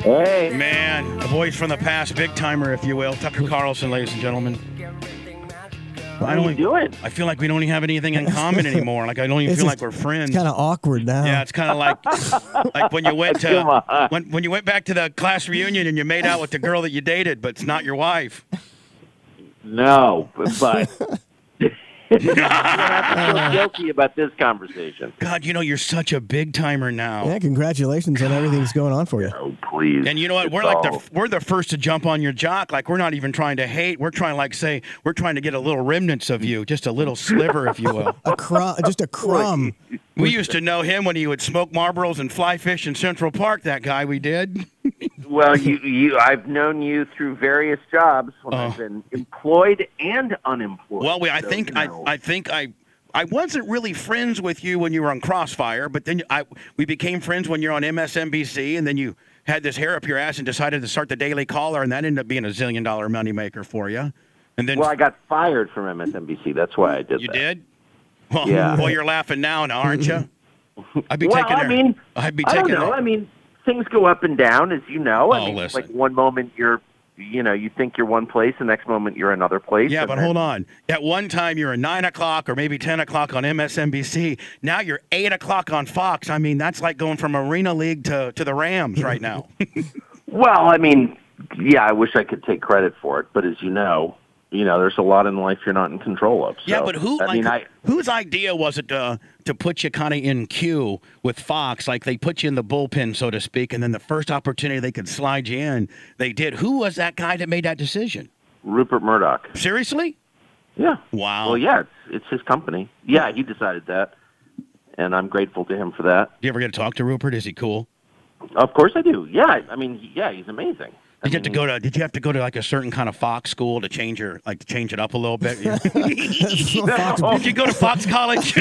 Hey. Man, a voice from the past, big timer, if you will. Tucker Carlson, ladies and gentlemen. How are you doing? I feel like we don't even have anything in common anymore. Like I don't even feel like we're friends. It's kind of awkward now. Yeah, it's kind of like when you went to when you went back to the class reunion and you made out with the girl that you dated, but it's not your wife. No, but I feel guilty about this conversation. God, you're such a big timer now. Yeah, congratulations on everything that's going on for you. Oh, please. And you know what? We're the first to jump on your jock. Like we're not even trying to hate. We're trying we're trying to get a little remnants of you, just a little sliver, if you will. Just a crumb. We used to know him when he would smoke Marlboros and fly fish in Central Park. That guy we did. Well, I've known you through various jobs when I've been employed and unemployed. Well, I wasn't really friends with you when you were on Crossfire, but then we became friends when you're on MSNBC, and then you had this hair up your ass and decided to start the Daily Caller, and that ended up being $1 zillion moneymaker for you. And then, I got fired from MSNBC. That's why I did that. You did? Well, yeah. Well, you're laughing now, aren't you? I'd be I don't know. I mean, things go up and down, as you know. Listen. Like one moment you think you're one place, the next moment you're another place. Yeah, but hold on. At one time, you were 9 o'clock or maybe 10 o'clock on MSNBC. Now you're 8 o'clock on Fox. I mean, that's like going from Arena League to the Rams right now. Well, I mean, yeah, I wish I could take credit for it, but as you know, there's a lot in life you're not in control of. So, yeah, but whose idea was it to put you kind of in queue with Fox? Like they put you in the bullpen, so to speak, and then the first opportunity they could slide you in, they did. Who was that guy that made that decision? Rupert Murdoch. Seriously? Yeah. Wow. Well, yeah, it's his company. Yeah, he decided that, and I'm grateful to him for that. Do you ever get to talk to Rupert? Is he cool? Of course I do. Yeah, I mean, he's amazing. Did you have to go to like a certain kind of Fox school to change it up a little bit? Did you go to Fox College?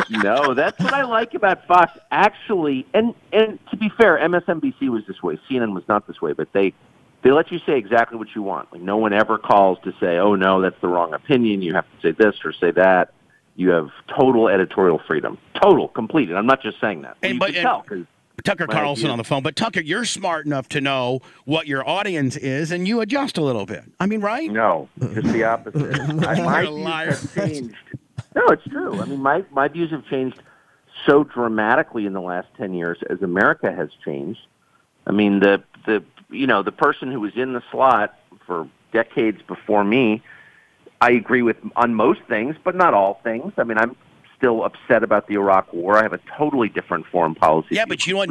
No, that's what I like about Fox, actually. And to be fair, MSNBC was this way. CNN was not this way, but they let you say exactly what you want. Like no one ever calls to say, "Oh no, that's the wrong opinion. You have to say this or say that." You have total editorial freedom, total, complete. And I'm not just saying that. Tucker Carlson on the phone. But, Tucker, you're smart enough to know what your audience is, and you adjust a little bit. I mean, right? No, just the opposite. My views have changed. No, it's true. I mean, my views have changed so dramatically in the last 10 years as America has changed. I mean, the person who was in the slot for decades before me, I agree with on most things, but not all things. I mean, I'm still upset about the Iraq War. I have a totally different foreign policy. Yeah, but you know what?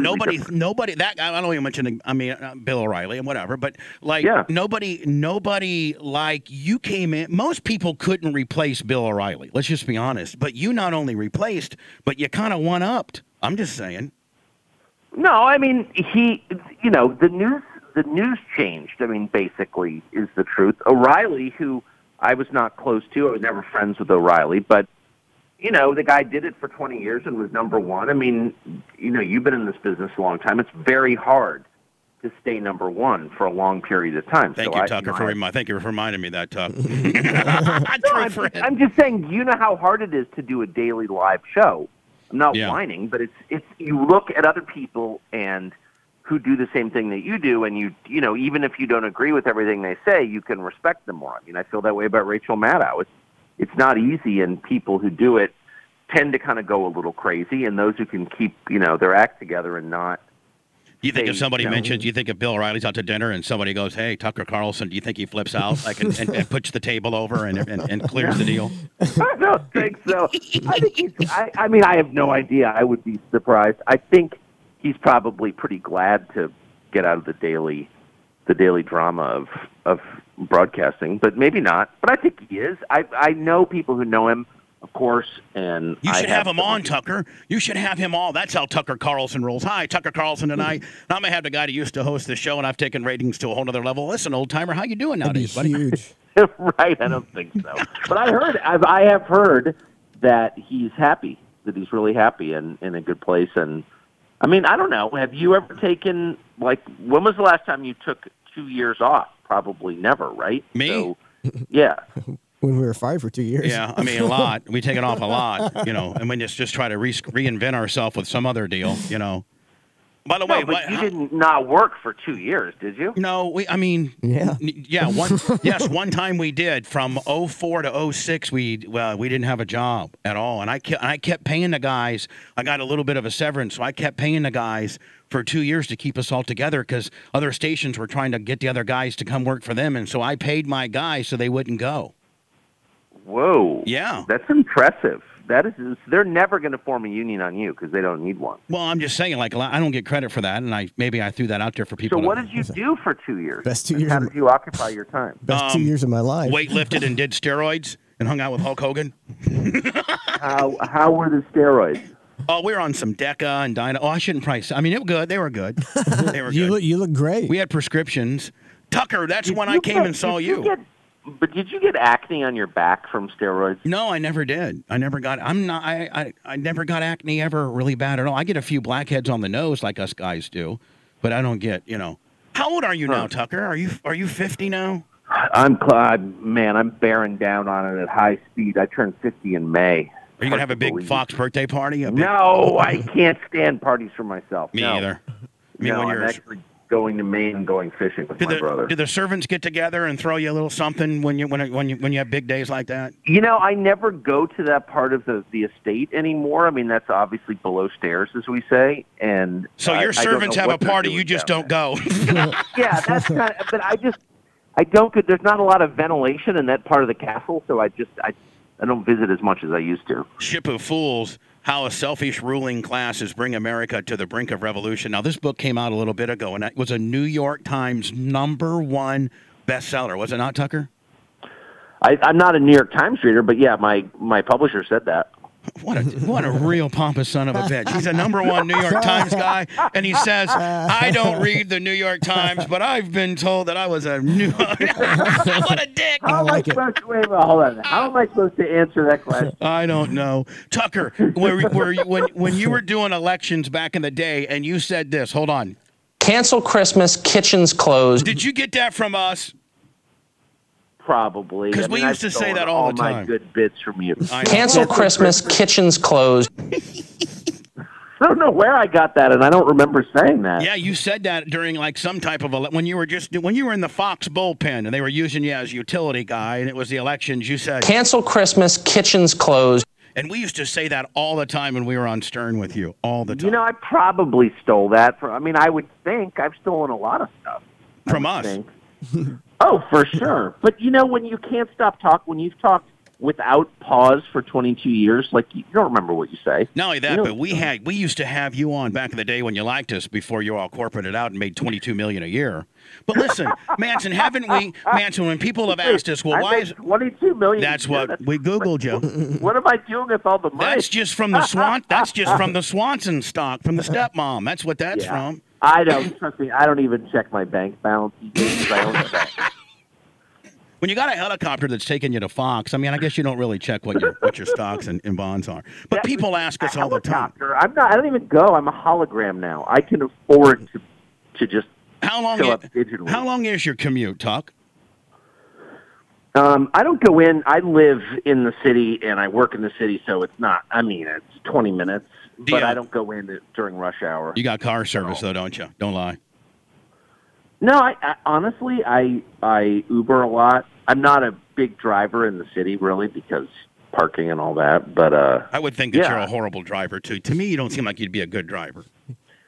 Nobody. That I don't even mention. I mean, Bill O'Reilly and whatever. But nobody like you came in. Most people couldn't replace Bill O'Reilly. Let's just be honest. But you not only replaced, but you kind of one-upped. I'm just saying. No, I mean the news changed. I mean, basically, is the truth. O'Reilly, who I was not close to, I was never friends with O'Reilly, but. The guy did it for 20 years and was number one. I mean, you've been in this business a long time. It's very hard to stay number one for a long period of time. Thank you, Tucker, thank you for reminding me that, Tuck. I'm just saying, you know how hard it is to do a daily live show. I'm not whining, but it's you look at other people and who do the same thing that you do, and even if you don't agree with everything they say, you can respect them more. I mean, I feel that way about Rachel Maddow. It's not easy, and people who do it tend to kind of go a little crazy, and those who can keep, their act together and not. You think if somebody mentions, you think if Bill O'Reilly's out to dinner and somebody goes, "Hey, Tucker Carlson," do you think he flips out and puts the table over and clears the deal? I don't think so. I mean, I have no idea. I would be surprised. I think he's probably pretty glad to get out of the daily drama of broadcasting, but maybe not. But I think he is. I know people who know him, of course, and you should have him on, Tucker. You should have him all. That's how Tucker Carlson rolls. Hi, Tucker Carlson tonight. I'm gonna have the guy who used to host the show, and I've taken ratings to a whole other level. Listen, old timer, how you doing nowadays, buddy? Huge. Right? I don't think so. But I have heard that he's happy. That he's really happy and in a good place. And I mean, I don't know. Have you ever taken when was the last time you took 2 years off? Probably never, right? Me? So, yeah. When we were fired for 2 years. Yeah, I mean, a lot. We take it off a lot, and we just try to reinvent ourselves with some other deal, By the way, but you didn't not work for 2 years, did you? No, one time we did. From 04 to 06, we didn't have a job at all, and I kept paying the guys. I got a little bit of a severance, so I kept paying the guys for 2 years to keep us all together because other stations were trying to get the other guys to come work for them, and so I paid my guys so they wouldn't go. Whoa. Yeah. That's impressive. They're never going to form a union on you because they don't need one. Well, I'm just saying, like, I don't get credit for that, and maybe I threw that out there for people. So what did you do for 2 years? Best 2 years. How did you occupy your time? Best 2 years of my life. Weightlifted and did steroids and hung out with Hulk Hogan. How were the steroids? Oh, we were on some Deca and Dyna. Oh, I shouldn't price. I mean, it was good. They were good. They were good. You look great. We had prescriptions. Tucker, that's when I came and saw you. But did you get acne on your back from steroids? No, I never did. I never got. I never got acne ever really bad at all. I get a few blackheads on the nose like us guys do, but I don't get. How old are you now, Tucker? Are you 50 now? I'm bearing down on it at high speed. I turned 50 in May. Are you gonna have a big Fox birthday party? No, I can't stand parties for myself. Me either. I'm actually going to Maine and going fishing with my brother. Do the servants get together and throw you a little something when you have big days like that? I never go to that part of the estate anymore. I mean, that's obviously below stairs, as we say. And so your servants have a party, you just don't go. Yeah, that's kind of. But I don't. There's not a lot of ventilation in that part of the castle, so I don't visit as much as I used to. Ship of Fools. How a Selfish Ruling Classes Bring America to the Brink of Revolution. Now, this book came out a little bit ago, and it was a New York Times #1 bestseller. Was it not, Tucker? I'm not a New York Times reader, but yeah, my publisher said that. What a real pompous son of a bitch. He's a #1 New York Times guy, and he says, I don't read the New York Times, but I've been told that I was a New What a dick. Wait, hold on. How am I supposed to answer that question? I don't know. Tucker, when you were doing elections back in the day, and you said this, hold on. Cancel Christmas, kitchens closed. Did you get that from us? Probably. Because we used to say that all the time. All my good bits from you. Cancel Christmas, kitchens closed. I don't know where I got that, and I don't remember saying that. Yeah, you said that during like some type of when you were in the Fox bullpen and they were using you as utility guy, and it was the elections. You said cancel Christmas, kitchens closed. And we used to say that all the time when we were on Stern with you, all the time. I probably stole that I would think I've stolen a lot of stuff from us. Oh, for sure. But when you can't stop talking, when you've talked without pause for 22 years, like you don't remember what you say. Not only that, but we used to have you on back in the day when you liked us before you all corporated out and made $22 million a year. But listen, Manson, when people have asked us, well, why is $22 million? That's what we Googled you. What am I doing with all the money? That's just from the Swanson stock from the stepmom. That's what that's from. Trust me, I don't even check my bank balance because I own the bank. When you got a helicopter that's taking you to Fox, I mean, I guess you don't really check what your stocks and bonds are. But people ask us all the time. I don't even go. I'm a hologram now. I can afford to just show up digitally. How long is your commute, Tuck? I don't go in. I live in the city and I work in the city, so it's not. it's 20 minutes. But I don't go in during rush hour. You got car service, though, don't you? Don't lie. No, I honestly, I Uber a lot. I'm not a big driver in the city, really, because parking and all that. But I would think that you're a horrible driver, too. To me, you don't seem like you'd be a good driver.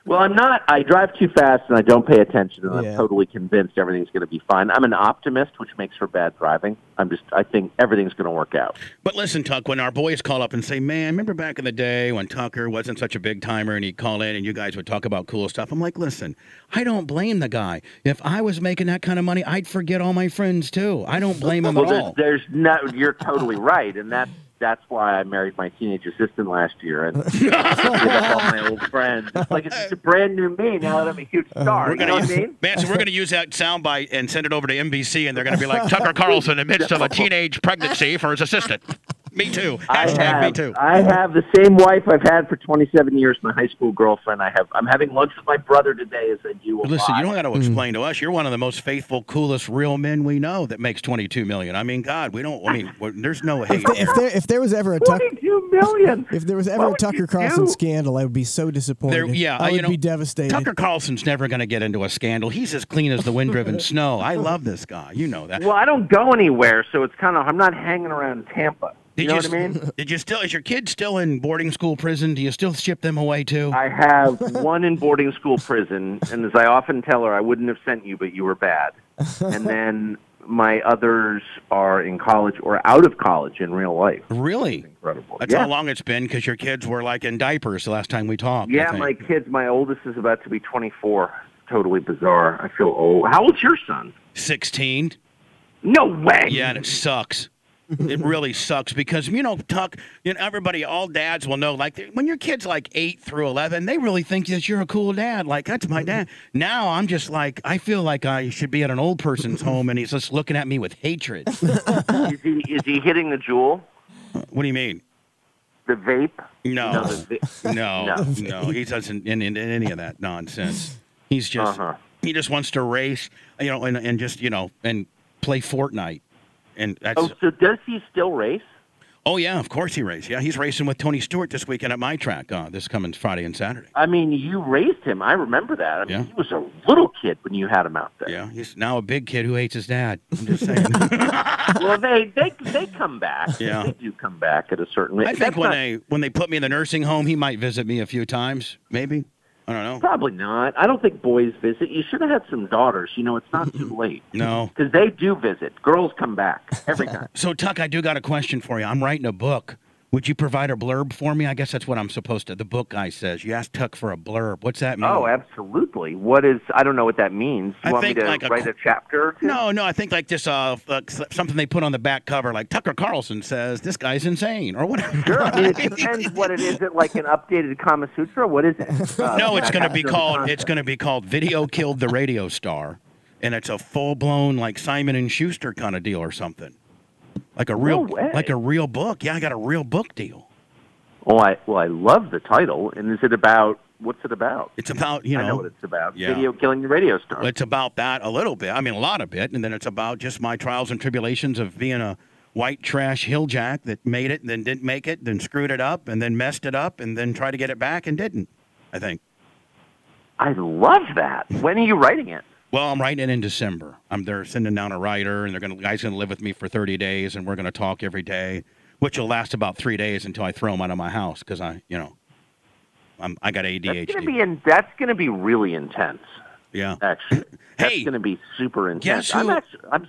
Well, I'm not. I drive too fast and I don't pay attention, and I'm totally convinced everything's going to be fine. I'm an optimist, which makes for bad driving. I think everything's going to work out. But listen, Tuck, when our boys call up and say, man, remember back in the day when Tucker wasn't such a big timer and he'd call in and you guys would talk about cool stuff, I'm like, listen, I don't blame the guy. If I was making that kind of money, I'd forget all my friends, too. I don't blame him at all. You're totally right, and that's why I married my teenage assistant last year and give up all my old friends. It's like it's a brand new me now that I'm a huge star. You know what I mean? Man, so we're going to use that soundbite and send it over to NBC, and they're going to be like, Tucker Carlson in the midst of a teenage pregnancy for his assistant. Me too. Me too. I have the same wife I've had for 27 years, my high school girlfriend. I'm having lunch with my brother today as a dual. Listen, you don't got to explain to us. You're one of the most faithful, coolest, real men we know that makes $22 million. I mean, God, there's no hate. If there was ever a Tucker, $2 million. If there was ever a Tucker Carlson scandal, I would be so disappointed. I would be devastated. Tucker Carlson's never going to get into a scandal. He's as clean as the wind-driven snow. I love this guy. You know that. Well, I don't go anywhere, so it's kind of, I'm not hanging around Tampa. You know what I mean? Is your kid still in boarding school prison? Do you still ship them away too? I have one in boarding school prison, and as I often tell her, I wouldn't have sent you, but you were bad. And then my others are in college or out of college in real life. Really? It's incredible. That's how long it's been, because your kids were like in diapers the last time we talked. Yeah, my oldest is about to be 24. Totally bizarre. I feel old. How old's your son? 16. No way. Yeah, and it sucks. It really sucks because, Tuck, everybody, all dads will know, like, when your kid's like 8 through 11, they really think that you're a cool dad. Like, that's my dad. Now I'm just like, I feel like I should be at an old person's home, and he's just looking at me with hatred. Is he hitting the Juul? What do you mean? The vape? No. No. He doesn't into any of that nonsense. He's just, he just wants to race, and just, and play Fortnite. And that's, so does he still race? Oh, yeah, of course he races. Yeah, he's racing with Tony Stewart this weekend at my track this coming Friday and Saturday. I mean, you raced him. I remember that. I mean, he was a little kid when you had him out there. Yeah, he's now a big kid who hates his dad. I'm just saying. Well, they come back. Yeah. They do come back at a certain rate. I think when they put me in the nursing home, he might visit me a few times, maybe. I don't know. Probably not. I don't think boys visit. You should have had some daughters. It's not too late. No. Because they do visit. Girls come back every time. So, Tuck, I do got a question for you. I'm writing a book. Would you provide a blurb for me? I guess that's what I'm supposed to. The book guy says. You asked Tuck for a blurb. What's that mean? Oh, absolutely. I don't know what that means. You want me to write a chapter? Or two? No, I think like just something they put on the back cover, like Tucker Carlson says, this guy's insane, or whatever. Sure. I mean, it depends what it is. Is it like an updated Kama Sutra? What is it? No, it's going to be called Video Killed the Radio Star, and it's a full-blown like Simon and Schuster kind of deal or something. Like a real book. Yeah, I got a real book deal. Oh, I love the title. And is it about? What's it about? It's about I know what it's about. Yeah. Video killing the radio star. It's about that a little bit. I mean, a lot of it, and then it's about just my trials and tribulations of being a white trash hilljack that made it, and then didn't make it, then screwed it up, and then messed it up, and then tried to get it back and didn't. I think. I love that. When are you writing it? Well, I'm writing it in December. They're sending down a writer, and the guy's going to live with me for 30 days, and we're going to talk every day, which will last about 3 days until I throw him out of my house because I got ADHD. That's going to be really intense. Yeah, actually, that's going to be super intense. I'm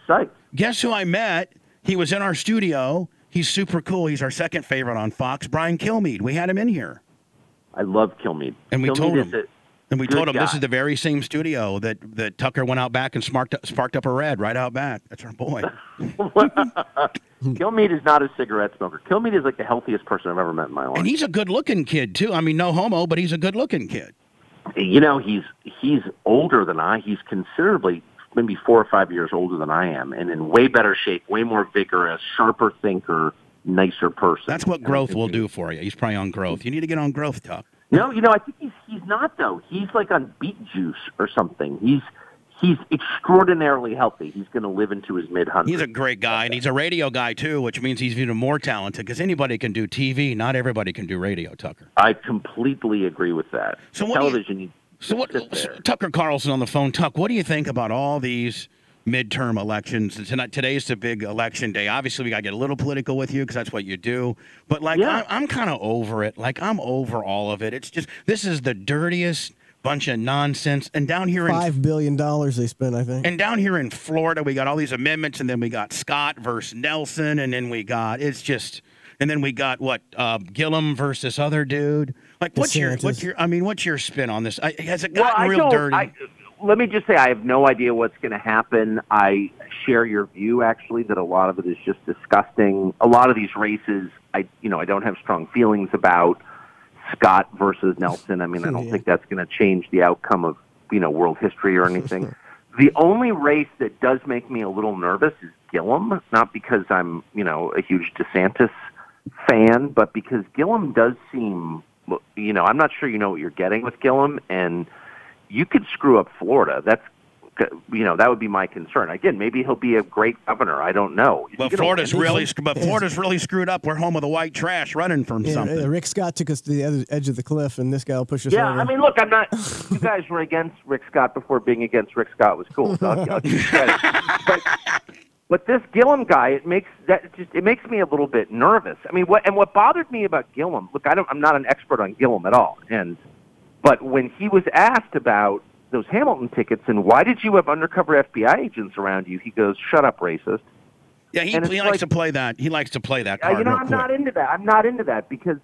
psyched. Guess who I met? He was in our studio. He's super cool. He's our second favorite on Fox, Brian Kilmeade. We had him in here. I love Kilmeade. And we told him. Good guy. This is the very same studio that Tucker went out back and sparked up a red right out back. That's our boy. Kilmeade is not a cigarette smoker. Kilmeade is like the healthiest person I've ever met in my life. And he's a good-looking kid, too. I mean, no homo, but he's a good-looking kid. He's older than I. He's considerably, maybe 4 or 5 years older than I am, and in way better shape, way more vigorous, sharper thinker, nicer person. That's what growth will do for you. He's probably on growth. You need to get on growth, Tuck. No, I think he's not, though. He's like on beet juice or something. He's extraordinarily healthy. He's going to live into his mid-hundreds. He's a great guy, and he's a radio guy, too, which means he's even more talented because anybody can do TV. Not everybody can do radio, Tucker. I completely agree with that. So television, Tucker Carlson on the phone. Tuck, what do you think about all these midterm elections? Today's the big election day. Obviously, we got to get a little political with you because that's what you do. But, I'm kind of over it. Like, I'm over all of it. It's just, this is the dirtiest bunch of nonsense. And down here $5 billion they spent, I think. And down here in Florida, we got all these amendments, and then we got Scott versus Nelson, and then we got, Gillum versus other dude. Like, what's your spin on this? Has it gotten real dirty? Let me just say, I have no idea what's going to happen. I share your view, actually, that a lot of it is just disgusting. A lot of these races, I don't have strong feelings about. Scott versus Nelson. I mean, I don't think that's going to change the outcome of, world history or anything. The only race that does make me a little nervous is Gillum, not because I'm, a huge DeSantis fan, but because Gillum does seem, I'm not sure you know what you're getting with Gillum, and you could screw up Florida. That's That would be my concern. Again, maybe he'll be a great governor. I don't know. Well, Florida's really screwed up. We're home of the white trash running from something. Rick Scott took us to the other edge of the cliff, and this guy will push us over. I mean, look, I'm not. You guys were against Rick Scott before being against Rick Scott was cool. So I'll give you credit. But this Gillum guy, it makes me a little bit nervous. I mean, what bothered me about Gillum? Look, I'm not an expert on Gillum at all, but when he was asked about those Hamilton tickets and why did you have undercover FBI agents around you, he goes, "Shut up, racist." Yeah, he likes to play that. He likes to play that card. I'm not into that. I'm not into that because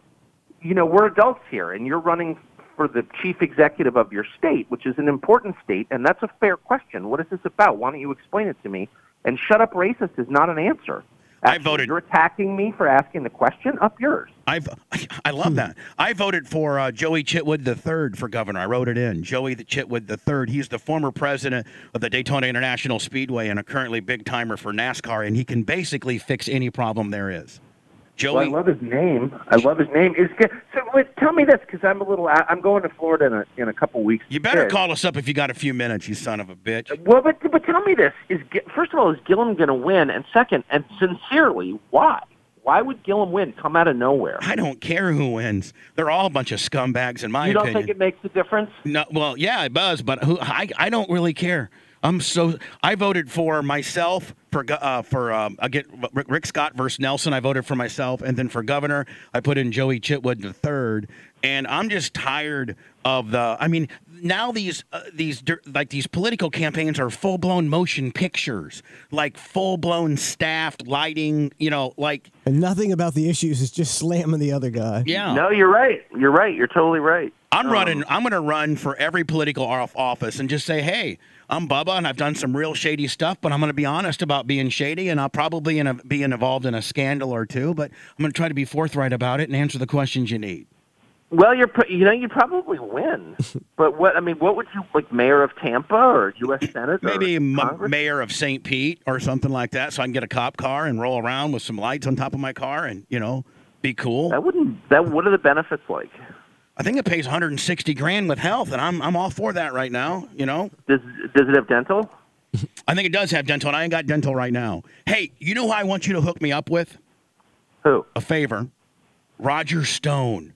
we're adults here, and you're running for the chief executive of your state, which is an important state, and that's a fair question. What is this about? Why don't you explain it to me? And "shut up, racist" is not an answer. Actually, I voted. You're attacking me for asking the question? Up yours. I love that. I voted for Joey Chitwood III for governor. I wrote it in. Joey Chitwood III. He's the former president of the Daytona International Speedway and a currently big-timer for NASCAR, and he can basically fix any problem there is. Joey. Well, I love his name. So tell me this, because I'm going to Florida in a couple weeks. You better call us up if you got a few minutes, you son of a bitch. Well, but tell me this: first of all, is Gillum going to win? And second, and sincerely, why? Why would Gillum win? Come out of nowhere. I don't care who wins. They're all a bunch of scumbags, in my opinion. You don't think it makes a difference? No. Well, yeah, it does, but I don't really care. I voted for myself for Rick Scott versus Nelson. I voted for myself, and then for governor, I put in Joey Chitwood III. And I'm just tired of now these political campaigns are full blown motion pictures, like full blown staffed lighting, and nothing about the issues is just slamming the other guy. Yeah. No, you're right. You're right. You're totally right. I'm going to run for every political office and just say, hey, I'm Bubba, and I've done some real shady stuff, but I'm going to be honest about being shady, and I'll probably be involved in a scandal or two, but I'm going to try to be forthright about it and answer the questions you need. Well, you probably win, but what would you, like, mayor of Tampa or U.S. Senator? Maybe mayor of St. Pete or something like that, so I can get a cop car and roll around with some lights on top of my car and, be cool. What are the benefits like? I think it pays $160,000 with health, and I'm all for that right now. Does it have dental? I think it does have dental, and I ain't got dental right now. Hey, you know who I want you to hook me up with? Who? A favor. Roger Stone.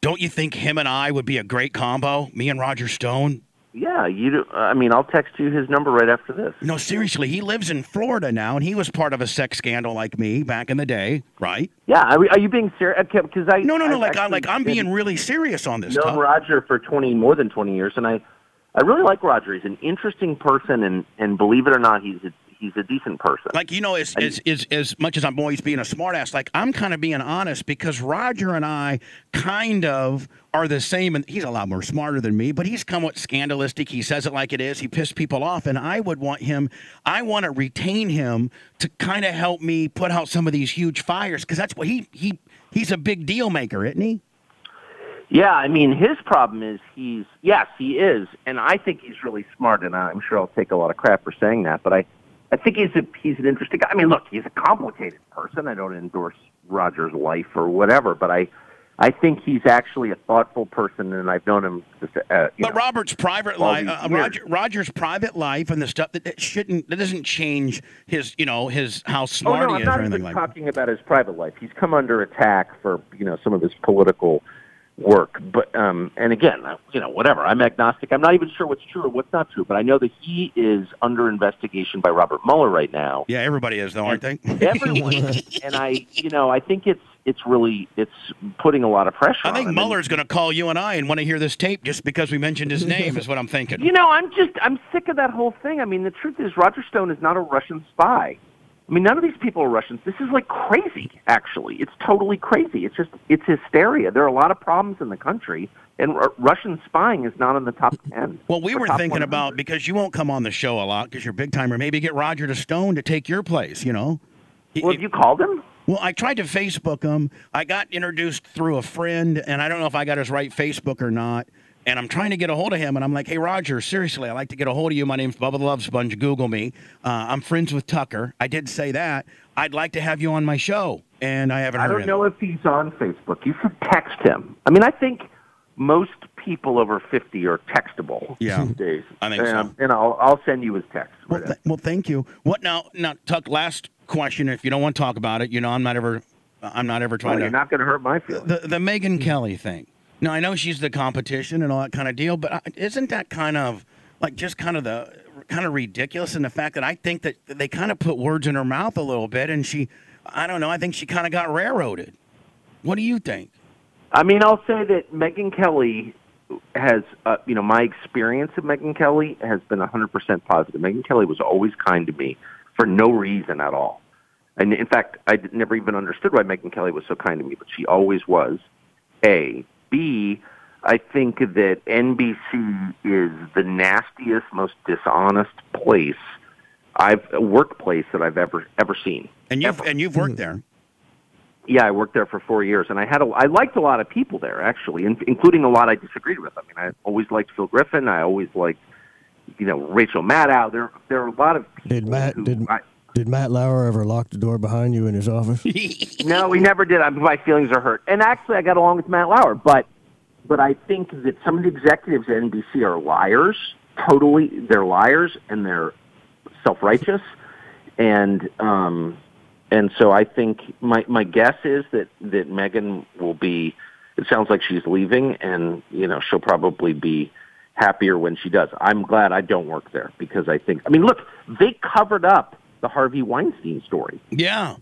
Don't you think him and I would be a great combo? Me and Roger Stone. Yeah, I'll text you his number right after this. No, seriously, he lives in Florida now, and he was part of a sex scandal like me back in the day, right? Yeah, are you being serious? Because I'm being really serious on this. Known Roger for more than 20 years, and I really like Roger. He's an interesting person, and believe it or not, he's a decent person. As much as I'm always being a smartass, I'm kind of being honest because Roger and I kind of are the same, and he's a lot more smarter than me, but he's somewhat scandalistic. He says it like it is. He pissed people off, and I want to retain him to kind of help me put out some of these huge fires because that's what he's a big deal maker, isn't he? Yeah, his problem is he is, and I think he's really smart, and I'm sure I'll take a lot of crap for saying that, but I think he's an interesting guy. Look, he's a complicated person. I don't endorse Roger's life or whatever, but I think he's actually a thoughtful person, and I've known him. Robert's private life, Roger's private life, and the stuff that doesn't change his, how smart he is or anything like that. I'm not even talking about his private life. He's come under attack for some of his political work, but and again, whatever. I'm agnostic. I'm not even sure what's true or what's not true, but I know that he is under investigation by Robert Mueller right now. Yeah, everybody is, though, aren't they? Everyone is. And I think it's putting a lot of pressure on him. I think Mueller's going to call you and I and want to hear this tape just because we mentioned his name is what I'm thinking. I'm sick of that whole thing. The truth is Roger Stone is not a Russian spy. None of these people are Russians. This is crazy, actually. It's totally crazy. It's hysteria. There are a lot of problems in the country, and Russian spying is not in the top 10. Well, we were thinking about, because you won't come on the show a lot because you're a big timer, maybe get Roger Stone to take your place, Well, have you called him? Well, I tried to Facebook him. I got introduced through a friend, and I don't know if I got his right Facebook or not. And I'm trying to get a hold of him, and I'm like, hey, Roger, seriously, I'd like to get a hold of you. My name's Bubba the Love Sponge. Google me. I'm friends with Tucker. I did say that. I'd like to have you on my show, and I haven't heard I don't know if he's on Facebook. You should text him. I think most people over 50 are textable these days. I think so. And I'll send you his text. Well, thank you. What now, Tuck? Last question. If you don't want to talk about it, I'm not ever trying to. You're not going to hurt my feelings. The Megyn Kelly thing. Now, I know she's the competition and all that kind of deal, but isn't that kind of like just kind of ridiculous in the fact that I think that they kind of put words in her mouth a little bit, and I don't know, I think she kind of got railroaded. What do you think? I mean, I'll say that Megyn Kelly has, my experience of Megyn Kelly has been 100% positive. Megyn Kelly was always kind to me for no reason at all. And in fact, I never even understood why Megyn Kelly was so kind to me, but she always was. A. B, I think that NBC is the nastiest, most dishonest workplace that I've ever seen. And you've worked there. Yeah, I worked there for 4 years, and I liked a lot of people there, actually, including a lot I disagreed with. I mean, I always liked Phil Griffin. I always liked, Rachel Maddow. There are a lot of people Did Matt Lauer ever lock the door behind you in his office? No, he never did. My feelings are hurt. And actually, I got along with Matt Lauer, but I think that some of the executives at NBC are liars. Totally, they're liars and they're self-righteous. And so I think my guess is that Megyn will be. It sounds like she's leaving, and she'll probably be happier when she does. I'm glad I don't work there because I think. I mean, look, they covered up the Harvey Weinstein story. Yeah.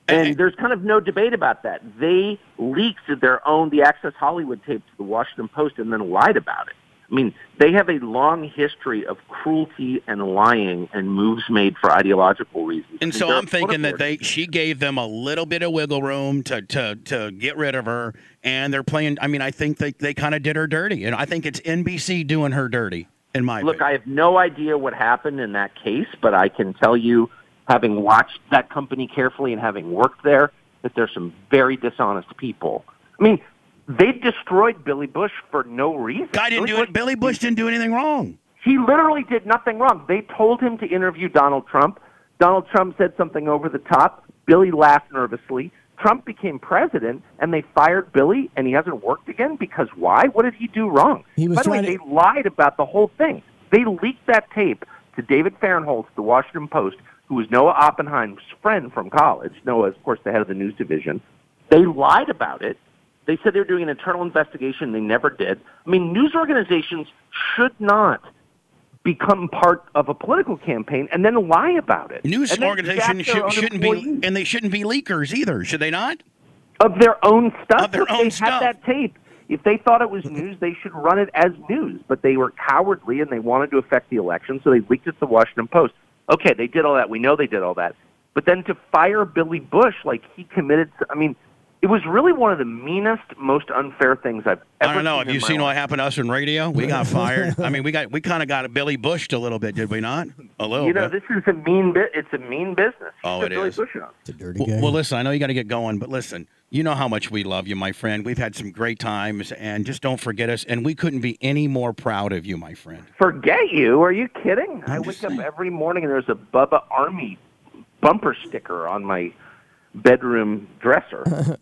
And there's kind of no debate about that. They leaked the Access Hollywood tape to the Washington Post and then lied about it. I mean, they have a long history of cruelty and lying and moves made for ideological reasons. And so I'm thinking that she gave them a little bit of wiggle room to get rid of her, and they're playing. I mean, I think they kind of did her dirty, and I think it's NBC doing her dirty. Look, I have no idea what happened in that case, but I can tell you, having watched that company carefully and having worked there, that there's some very dishonest people. I mean, they destroyed Billy Bush for no reason. Billy Bush didn't do anything wrong. He literally did nothing wrong. They told him to interview Donald Trump. Donald Trump said something over the top. Billy laughed nervously. Trump became president, and they fired Billy, and he hasn't worked again because why? What did he do wrong? By the way, they lied about the whole thing. They leaked that tape to David Fahrenholtz, the Washington Post, who was Noah Oppenheim's friend from college. Noah, of course, the head of the news division. They lied about it. They said they were doing an internal investigation. They never did. I mean, news organizations should not become part of a political campaign and then lie about it. News organizations shouldn't be, and they shouldn't be leakers either, should they not? Of their own stuff. Of their own stuff. Had that tape. If they thought it was news, they should run it as news. But they were cowardly and they wanted to affect the election, so they leaked it to the Washington Post. Okay, they did all that. We know they did all that. But then to fire Billy Bush like he committed, it was really one of the meanest, most unfair things I've ever seen. I don't know. Have you seen what happened to us in radio? We got fired. I mean, we kind of got Billy Bushed a little bit, did we not? A little bit. This is a mean bit. It's a mean business. Oh, it is. It's a dirty game. Well, listen, I know you got to get going, but listen, you know how much we love you, my friend. We've had some great times, and just don't forget us. And we couldn't be any more proud of you, my friend. Forget you? Are you kidding? I wake up every morning and there's a Bubba Army bumper sticker on my bedroom dresser.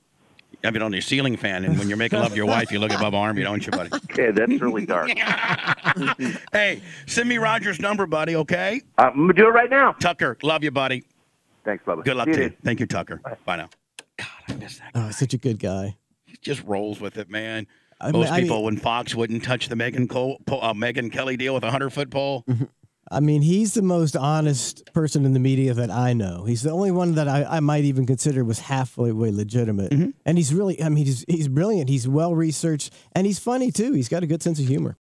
I mean, on your ceiling fan, and when you're making love to your wife, you look at Bubba Army, don't you, buddy? Okay, that's really dark. Hey, send me Roger's number, buddy, okay? I'm going to do it right now. Tucker, love you, buddy. Thanks, Bubba. Good luck to you. Thank you, Tucker. Bye now. God, I miss that guy. Oh, such a good guy. He just rolls with it, man. Most people, when Fox wouldn't touch the Megyn Kelly deal with a 100-foot pole. I mean, he's the most honest person in the media that I know. He's the only one that I might even consider was halfway legitimate. Mm-hmm. And he's really, he's brilliant. He's well-researched, and he's funny, too. He's got a good sense of humor.